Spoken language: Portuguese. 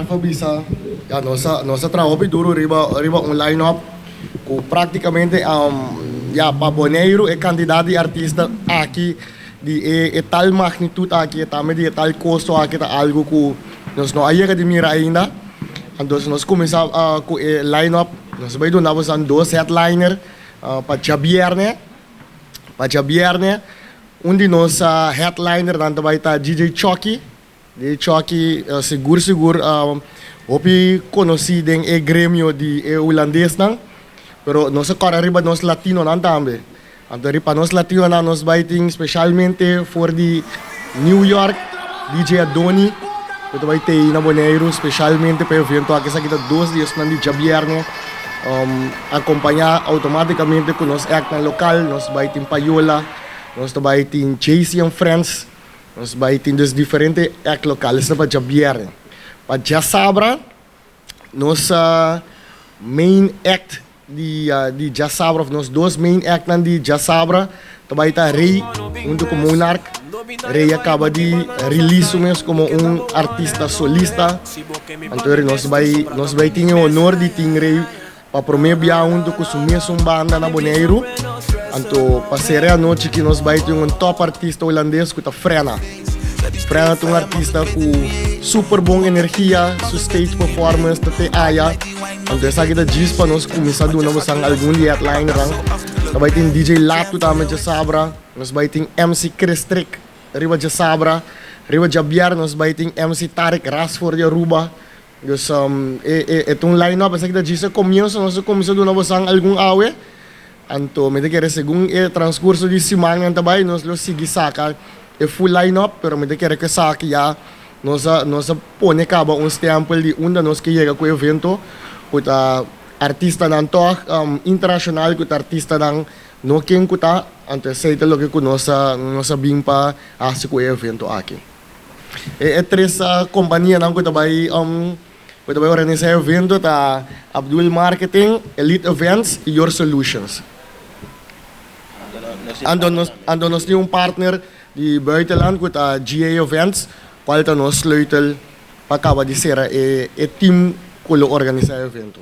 para visa, ja, nossa trabalho duro riba line-up, que praticamente ja, para Bonaire é quantidade de artistas aqui, de tal magnitude aqui, também de tal custo aqui, tá algo que nós não aí de mira ainda. Então nós começamos com o line-up, nós vamos dar dois headliner para viernes, onde nossa headliner dan vai estar DJ Chucky. DJ Chucky seguro hopi conhecido em grêmio de holandês não, pero nossa cara riba nos latino não também. Então riba nos latino não nos vai ter especialmente for de New York DJ Adoni. Então vai ter na Bonaire especialmente para o evento aqui sa kita 2 dias na dia viernes. Acompanhar automaticamente com nos act na local, nos vai ter payola, nos vai ter JC and Friends, nos vai ter dos diferentes act locais para dia viernes. Para dia sábado, nossa main act de dia sábado, nos dois main act de dia sábado, vai estar Rei, junto com Monarch. Rei acaba de release como artista solista. Então nós vai ter o honor de ter Rei para primeiro dia junto com sua mesma banda na Bonaire. Então para a noite que nós vai ter top artista holandês que está Frena. Frena é artista com super boa energia, sua stage performance até aia. Então essa kita diz para nós começar a dar algum headline rang. Nós vai ter DJ Lato também de Sabra, nós vai ter MC Chris Trick, riba de Sabra, riba de Biar, nós vai ter MC Tarek Rasford de Aruba. Dus line-up, essa kita diz começa, nós começamos a dar algum awe. Então, me quer segundo o transcurso de semana também, nós lo seguir saca é full line-up, pero me quer que saca já nós põe acaba stempel de onde nós que chega com o evento, com artistanan internacional, com artista não quem que tá, então sei lo que nós bem para fazer com o evento aqui. É três companhias que também organizar o evento, tá Abdul Marketing, Elite Events e Your Solutions. Ando nós temos partner de buitenland com a GA Events, qual nós sleutel para acabar de ser team que organizar o evento.